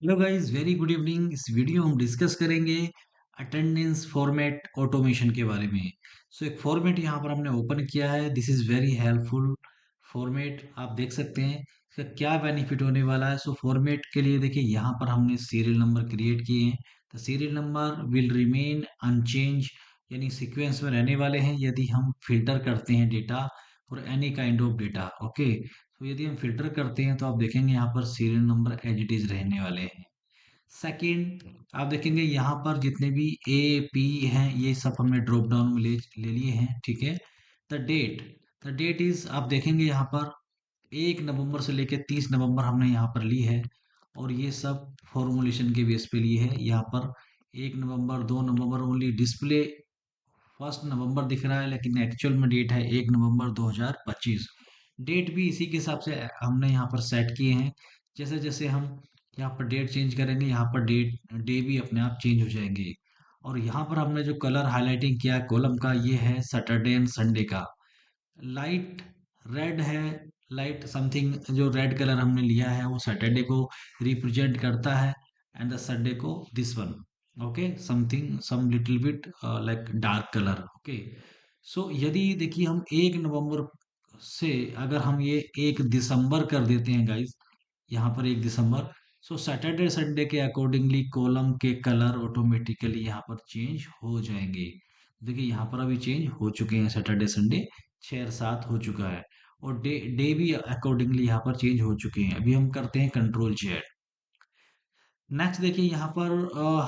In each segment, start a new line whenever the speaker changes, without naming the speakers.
Hello guys, very good evening. इस video हम discuss करेंगे अटेंडेंस फॉर्मेट ऑटोमेशन के बारे में। एक फॉर्मेट यहाँ पर हमने ओपन किया है। This is very helpful format. आप देख सकते हैं इसका क्या बेनिफिट होने वाला है। फॉर्मेट के लिए देखिए, यहाँ पर हमने सीरियल नंबर क्रिएट किए हैं। The serial number will remain unchange, यानी सीक्वेंस में रहने वाले हैं यदि हम फिल्टर करते हैं data for any kind of data. Okay, तो यदि हम फिल्टर करते हैं तो आप देखेंगे यहाँ पर serial number as it is रहने वाले हैं। सेकंड, आप देखेंगे यहाँ पर जितने भी ए पी हैं ये सब हमने ड्रॉप डाउन में ले लिए हैं। ठीक है। The date, the date is, आप देखेंगे यहाँ पर 1 नवंबर से लेकर 30 नवंबर हमने यहाँ पर ली है। और ये सब फॉर्मुलेशन के बेस पे लिए है। यहाँ पर 1 नवंबर, 2 नवंबर ओनली डिस्प्ले 1 नवंबर दिख रहा है, लेकिन एक्चुअल में डेट है 1 नवंबर 2025। डेट भी इसी के हिसाब से हमने यहाँ पर सेट किए हैं। जैसे जैसे हम यहाँ पर डेट चेंज करेंगे, यहाँ पर डेट डे भी अपने आप चेंज हो जाएंगे। और यहाँ पर हमने जो कलर हाईलाइटिंग किया कॉलम का, ये है सैटरडे एंड संडे का। लाइट रेड है, लाइट समथिंग जो रेड कलर हमने लिया है वो सैटरडे को रिप्रेजेंट करता है, एंड द संडे को this one. Okay, something some little bit like dark colour. Okay, यदि देखिए हम 1 नवंबर से अगर हम ये 1 दिसंबर कर देते हैं गाइस, यहाँ पर 1 दिसंबर, सैटरडे संडे के अकॉर्डिंगली कॉलम के कलर ऑटोमेटिकली यहाँ पर चेंज हो जाएंगे। देखिए यहाँ पर अभी चेंज हो चुके हैं, सैटरडे संडे 6 और 7 हो चुका है। और डे डे भी अकॉर्डिंगली यहाँ पर चेंज हो चुके हैं। अभी हम करते हैं कंट्रोल जेड। नेक्स्ट देखिए यहाँ पर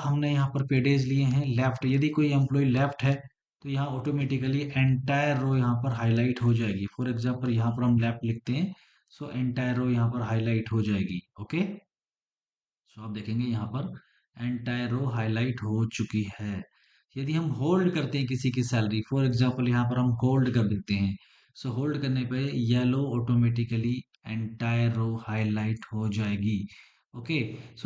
हमने यहाँ पर पेडेज लिए हैं लेफ्ट। यदि कोई एम्प्लॉय लेफ्ट है तो यहाँ ऑटोमेटिकली एंटायर रो यहाँ पर हाईलाइट हो जाएगी। फॉर एग्जांपल यहाँ पर हम लेफ्ट लिखते हैं, एंटायर रो यहाँ पर हाईलाइट हो जाएगी। ओके, आप देखेंगे यहाँ पर एंटायर रो हाईलाइट हो चुकी है। यदि हम होल्ड करते हैं किसी की सैलरी, फॉर एग्जांपल यहाँ पर हम होल्ड कर देते हैं, होल्ड करने पे yellow automatically entire row highlight हो जाएगी। Okay,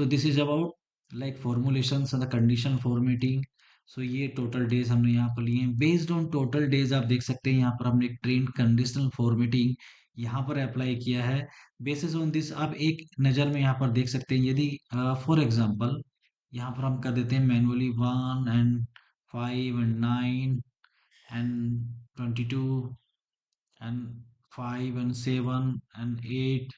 this is about like formulation the condition formatting. ये टोटल डेज हमने यहाँ पर लिए हैं। बेस्ड ऑन टोटल डेज आप देख सकते हैं यहाँ पर हमने एक ट्रेन कंडीशनल फॉर्मेटिंग यहाँ पर अप्लाई किया है। बेसिस ऑन दिस आप एक नज़र में यहाँ पर देख सकते हैं। यदि फॉर एग्जांपल यहाँ पर हम कर देते हैं manually 1 and 5 and 9 and 22 and 5 and 7 and 8।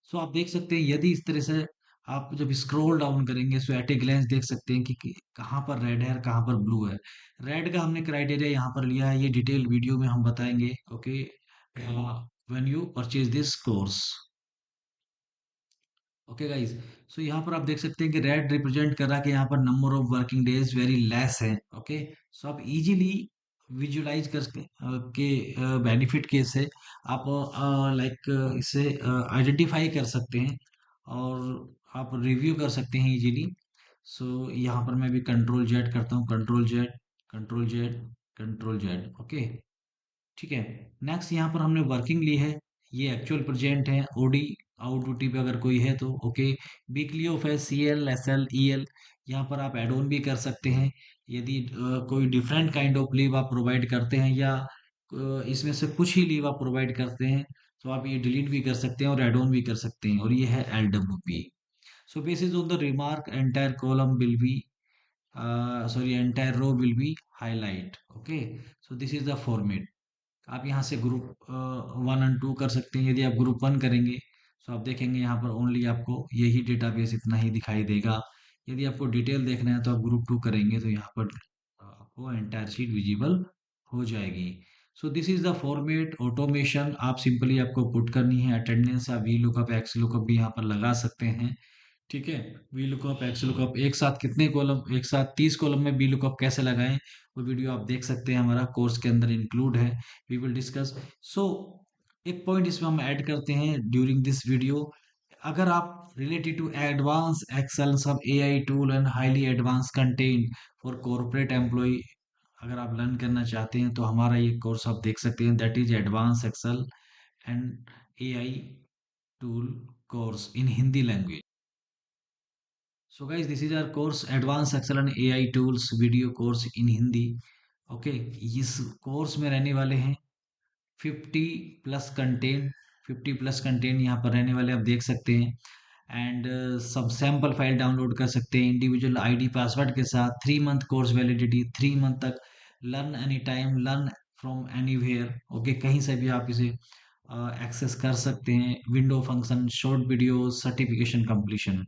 आप देख सकते हैं यदि इस तरह से आप जब स्क्रॉल डाउन करेंगे एट ए ग्लेंस देख सकते हैं कि कहाँ पर रेड है और कहाँ पर ब्लू है। रेड का हमने क्राइटेरिया यहाँ पर लिया है, ये डिटेल वीडियो में हम बताएंगे। Okay, when you purchase this course. Okay guys, यहाँ पर आप देख सकते हैं कि रेड रिप्रेजेंट कर रहा है कि यहाँ पर number of working days very less है। ओके, आप इजीली विजुलाइज कर के बेनिफिट के से आप लाइक इसे आइडेंटिफाई कर सकते हैं और आप रिव्यू कर सकते हैं इजीली। यहाँ पर मैं भी कंट्रोल जेड करता हूँ, control Z, control Z, control Z. Okay, ठीक है। नेक्स्ट यहाँ पर हमने वर्किंग ली है, ये एक्चुअल प्रेजेंट है। ओडी आउट ड्यूटी पे अगर कोई है तो ओके। वीकली ऑफ है C L S L E L, यहाँ पर आप एड ऑन भी कर सकते हैं। यदि कोई डिफरेंट काइंड ऑफ लीव आप प्रोवाइड करते हैं या इसमें से कुछ ही लीव आप प्रोवाइड करते हैं तो आप ये डिलीट भी कर सकते हैं और एड ऑन भी कर सकते हैं। और ये है L W P. Basis on the remark entire column will be sorry, entire row will be highlight. Okay, this is the format। आप यहाँ से ग्रुप 1 और 2 कर सकते हैं। यदि आप ग्रुप 1 करेंगे तो आप देखेंगे यहाँ पर ओनली आपको यही डेटाबेस इतना ही दिखाई देगा। यदि आपको डिटेल देखना है तो आप ग्रुप 2 करेंगे तो यहाँ पर आपको एंटायर शीट विजिबल हो जाएगी। This is the format automation. आप सिंपली आपको पुट करनी है अटेंडेंस, आप वी लुकअप एक्स लुकअप भी यहाँ पर लगा सकते हैं। ठीक है, वी लुकअप एक्स लुकअप एक साथ कितने कॉलम, एक साथ 30 कॉलम में वी लुकअप कैसे लगाएं, वो वीडियो आप देख सकते हैं, हमारा कोर्स के अंदर इंक्लूड है। We will discuss. सो एक पॉइंट इसमें हम ऐड करते हैं ड्यूरिंग दिस वीडियो। अगर आप रिलेटेड टू एडवांस एक्सेल सब AI tool and highly advance content for corporate employ अगर आप लर्न करना चाहते हैं तो हमारा ये कोर्स आप देख सकते हैं, that is advance Excel and AI tool course in Hindi language. Guys, this is our course advance Excel and AI tools video course in Hindi. Okay, इस कोर्स में रहने वाले हैं 50 प्लस कंटेंट। 50 प्लस कंटेंट यहाँ पर रहने वाले आप देख सकते हैं। एंड सब सैम्पल फाइल डाउनलोड कर सकते हैं इंडिविजुअल आईडी पासवर्ड के साथ, 3 मंथ कोर्स वैलिडिटी, 3 मंथ तक, learn any time, learn from anywhere, okay, कहीं से भी आप इसे एक्सेस कर सकते हैं, window function, short video, certification completion.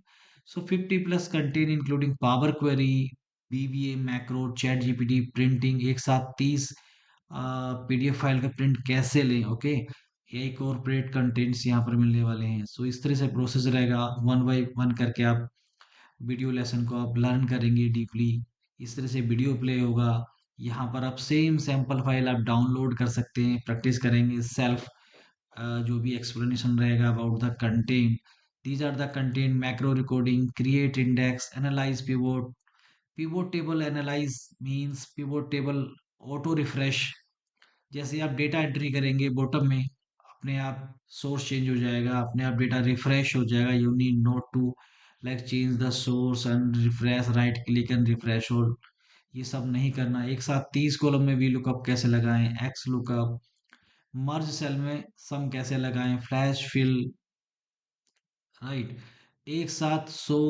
So 50+ content including power query, VBA, macro, chat GPT, printing, एक साथ 30 पीडीएफ फाइल का प्रिंट कैसे लें, ओके, यही कॉर्पोरेट कंटेंट्स यहाँ पर मिलने वाले हैं। सो इस तरह से प्रोसेस रहेगा, वन बाय वन करके आप वीडियो लेसन को आप लर्न करेंगे डीपली। इस तरह से वीडियो प्ले होगा, यहाँ पर आप सेम सैंपल फाइल आप डाउनलोड कर सकते हैं, प्रैक्टिस करेंगे सेल्फ, जो भी एक्सप्लेनेशन रहेगा about the content. These are the content, macro recording, create index, analyse pivot, pivot table analyse means pivot table auto refresh, जैसे आप डेटा एंट्री करेंगे बॉटम में, अपने आप सोर्स चेंज हो जाएगा, अपने आप डेटा रिफ्रेश हो जाएगा, you need not to like change the source and refresh, right click and refresh all, ये सब नहीं करना। एक साथ 30 कॉलम में वी लुकअप कैसे लगाएं, एक्स लुकअप, मर्ज सेल में सम कैसे लगाएं, फ्लैश फिल, राइट, एक साथ 100,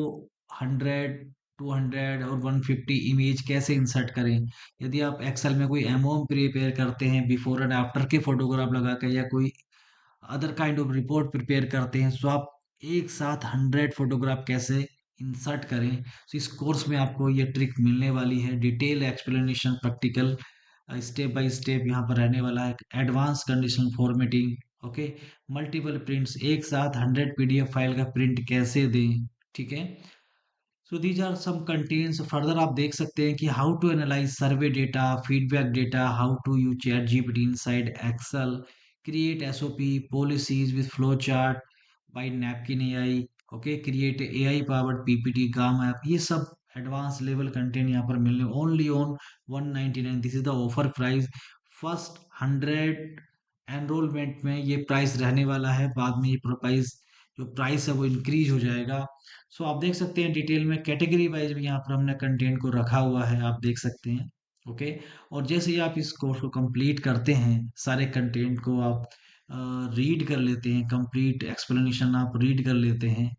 100, 200 और 150 इमेज कैसे इंसर्ट करें। यदि आप एक्सेल में कोई एमओएम प्रिपेयर करते हैं बिफोर एंड आफ्टर के फोटोग्राफ लगा कर, या कोई other kind of report prepare करते हैं, सो आप एक साथ 100 फोटोग्राफ कैसे इंसर्ट करें। तो इस कोर्स में आपको ये ट्रिक मिलने वाली है, detail explanation, practical, step by step यहाँ पर रहने वाला है, advance condition formatting, okay, multiple prints, एक साथ 100 पीडीएफ फाइल का प्रिंट कैसे दें, ठीक है। So these are some contents. Further आप देख सकते हैं कि how to analyse survey data, feedback data, how to use ChatGPT inside Excel, create SOP policies with flow chart by Napkin AI, okay, create AI powered PPT Gamma app, ये सब advance level content यहाँ पर मिलने only on 199। This is the offer price, first 100 enrolment में ये price रहने वाला है, बाद में ये प्राइस, जो प्राइस है वो इंक्रीज हो जाएगा। सो आप देख सकते हैं डिटेल में कैटेगरी वाइज भी यहाँ पर हमने कंटेंट को रखा हुआ है, आप देख सकते हैं, ओके। और जैसे ही आप इस कोर्स को कंप्लीट करते हैं, सारे कंटेंट को आप रीड कर लेते हैं, कंप्लीट एक्सप्लेनेशन आप रीड कर लेते हैं,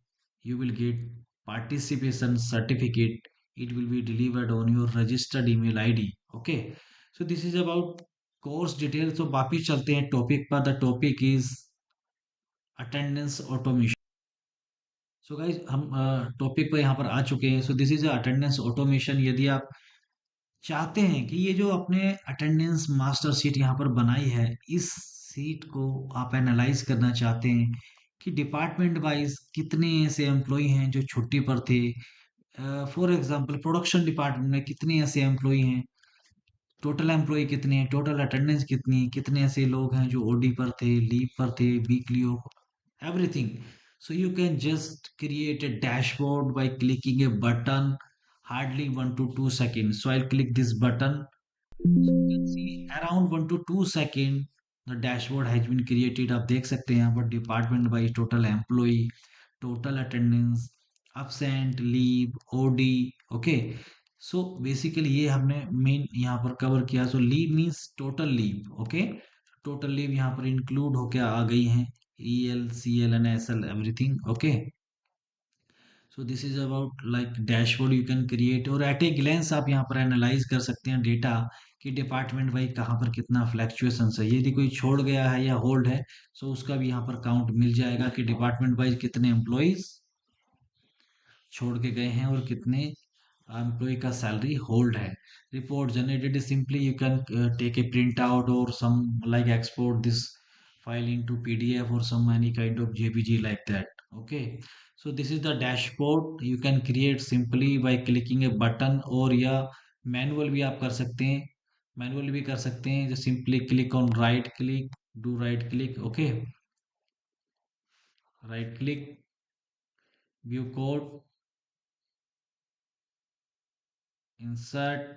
you will get participation certificate, it will be delivered on your registered email ID, okay. So this is about course detail. तो वापिस चलते हैं टॉपिक पर, the topic is attendance automation. So guys हम टॉपिक पर यहाँ पर आ चुके हैं। So this is attendance automation. यदि आप चाहते हैं कि ये जो आपने अटेंडेंस मास्टर शीट यहाँ पर बनाई है, इस सीट को आप एनालाइज करना चाहते हैं कि डिपार्टमेंट वाइज कितने ऐसे एम्प्लॉय हैं जो छुट्टी पर थे। फॉर एग्जांपल प्रोडक्शन डिपार्टमेंट में कितने ऐसे एम्प्लॉय हैं, टोटल एम्प्लॉय कितने हैं, टोटल अटेंडेंस कितनी है, कितने ऐसे लोग हैं जो ओडी पर थे, लीव पर थे, weekly off, everything. So you can just create a dashboard by clicking a button, hardly 1 to 2 seconds. So I'll click this button. So you can see around 1 to 2 seconds the dashboard has been created. आप देख सकते हैं यहाँ पर department wise total employ, total attendance, absent, leave, OD, okay. So basically ये हमने main यहाँ पर कवर किया। So leave means total leave, okay, total leave यहाँ पर इंक्लूड होके आ गई हैं, EL, CL and SL, everything, okay. So this is about like dashboard you can create, और एट ए ग्लेंस आप यहाँ पर एनालाइज कर सकते हैं डेटा कि डिपार्टमेंट वाइज कहाँ पर कितना फ्लैक्चुएशन है, यदि कोई छोड़ गया है या होल्ड है, सो उसका भी यहाँ पर काउंट मिल जाएगा कि डिपार्टमेंट वाइज कितने एम्प्लॉयज छोड़ के गए हैं और कितने एम्प्लॉय का सैलरी होल्ड है। Report generated simply you can take a print out और some like export this file into PDF or some any kind of JPG like that, okay. So this is the dashboard you can create simply by clicking a button, और या manual भी आप कर सकते हैं, manual भी कर सकते हैं, जो simply click on right click, do right click, okay, right click, view code, insert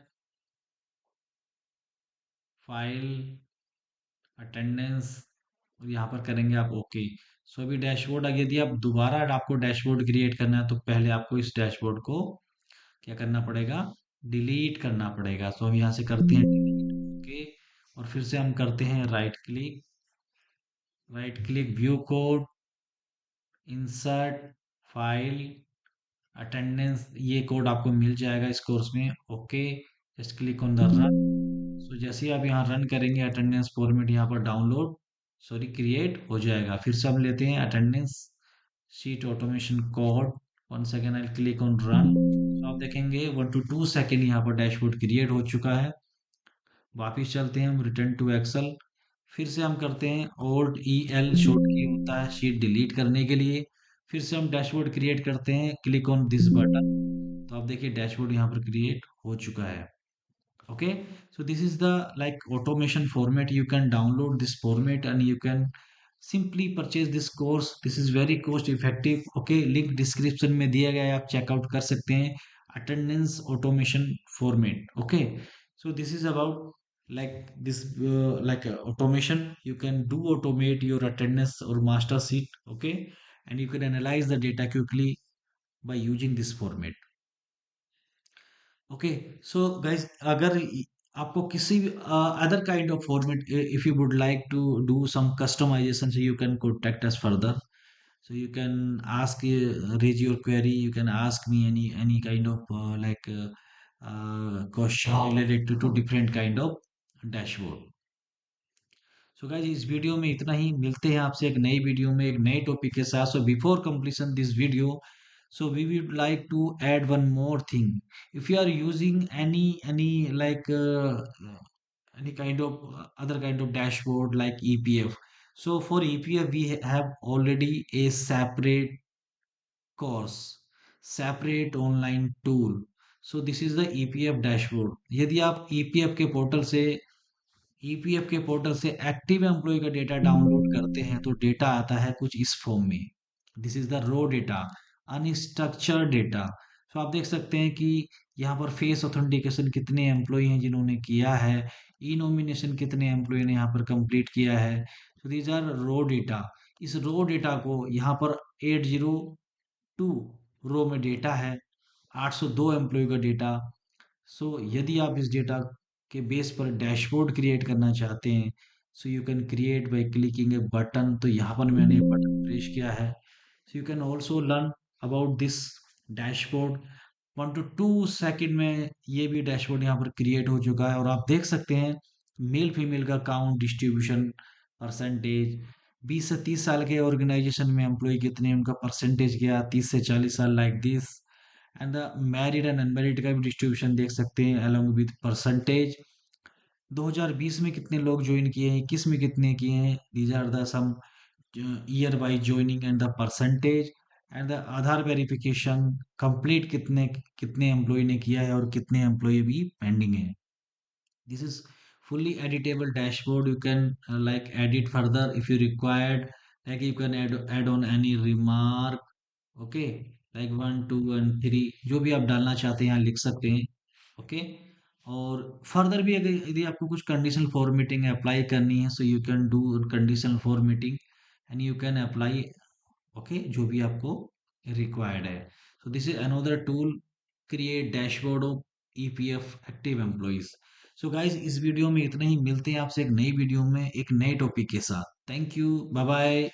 file, attendance, और यहाँ पर करेंगे आप ओके। सो अभी डैशबोर्ड, अगर यदि आप दोबारा आपको डैशबोर्ड क्रिएट करना है तो पहले आपको इस डैशबोर्ड को क्या करना पड़ेगा, डिलीट करना पड़ेगा। सो हम यहाँ से करते हैं डिलीट, ओके, और फिर से हम करते हैं right click, view code, insert file, attendance, ये कोड आपको मिल जाएगा इस कोर्स में। Okay, just click on the run. So जैसे ही आप यहाँ रन करेंगे, अटेंडेंस फॉर्मेट यहाँ पर डाउनलोड सॉरी क्रिएट हो जाएगा। फिर से हम लेते हैं attendance sheet automation code. One second, I click on run. तो आप देखेंगे 1 to 2 सेकेंड यहाँ पर डैशबोर्ड क्रिएट हो चुका है। वापिस चलते हैं हम रिटर्न टू एक्सेल। फिर से हम करते हैं Alt EL, शॉर्ट की होता है शीट डिलीट करने के लिए। फिर से हम डैशबोर्ड क्रिएट करते हैं, क्लिक ऑन दिस बटन। तो आप देखिए डैशबोर्ड यहाँ पर क्रिएट हो चुका है। Okay, so this is the like automation format. You can download this format and you can simply purchase this course. This is very cost effective. Okay, link description में दिया गया है, आप चेकआउट कर सकते हैं। Attendance automation format. Okay, so this is about like this automation. You can do automate your attendance or master sheet. Okay, and you can analyze the data quickly by using this format. Okay, so guys, अगर आपको किसी भी other kind of format, if you would like to do some customisation, so you can contact us further. So you can ask, raise your query, you can ask me any kind of question related to different kind of dashboard. So guys, इस video में इतना ही। मिलते हैं आपसे एक नई video में एक नए टॉपिक के साथ। So before completion this video, so we would like to add one more thing. If you are using any any kind of other kind of dashboard like EPF, so for EPF we have already a separate course, separate online tool. So this is the EPF dashboard. यदि आप EPF के portal से EPF के portal से active employ का data download करते हैं तो डेटा आता है कुछ इस फॉर्म में। This is the raw data, unstructured data. तो आप देख सकते हैं कि यहाँ पर फेस ऑथेंटिकेशन कितने एम्प्लॉय हैं जिन्होंने किया है, ई नॉमिनेशन कितने एम्प्लॉय ने यहाँ पर कंप्लीट किया है। तो दीज आर रो डेटा। इस रो डेटा को यहाँ पर 802 रो में डेटा है, 802 एम्प्लॉय का डेटा। सो यदि आप इस डेटा के बेस पर डैशबोर्ड क्रिएट करना चाहते हैं, so you can create by clicking A button. तो यहाँ पर मैंने बटन प्रेस किया है। So you can also learn about this dashboard. 1 to 2 second में ये भी डैशबोर्ड यहाँ पर क्रिएट हो चुका है और आप देख सकते हैं मेल फीमेल का काउंट, डिस्ट्रीब्यूशन, परसेंटेज। 20 से 30 साल के ऑर्गेनाइजेशन में एम्प्लॉय कितने, उनका परसेंटेज क्या, 30 से 40 साल, like this. And the married and unmarried का भी डिस्ट्रीब्यूशन देख सकते हैं अलॉन्ग विद परसेंटेज। 2020 में कितने लोग ज्वाइन किए हैं, 21 में कितने किए हैं, these are the sum year wise joining and the percentage. And the Aadhaar verification complete कितने कितने एम्प्लॉय ने किया है और कितने एम्प्लॉय भी पेंडिंग है। This is fully editable dashboard. You can like edit further if you required. Like you can add on any remark. Okay, like 1, 2 and 3 जो भी आप डालना चाहते हैं यहाँ लिख सकते हैं। ओके, और फर्दर भी अगर यदि आपको कुछ कंडीशनल फॉर्मेटिंग अप्लाई करनी है, so you can do conditional formatting and you can apply. Okay, जो भी आपको रिक्वायर्ड है। So this is another tool, create dashboard of EPF active employees. So guys, इस वीडियो में इतना ही। मिलते हैं आपसे एक नई वीडियो में एक नए टॉपिक के साथ। Thank you, bye bye.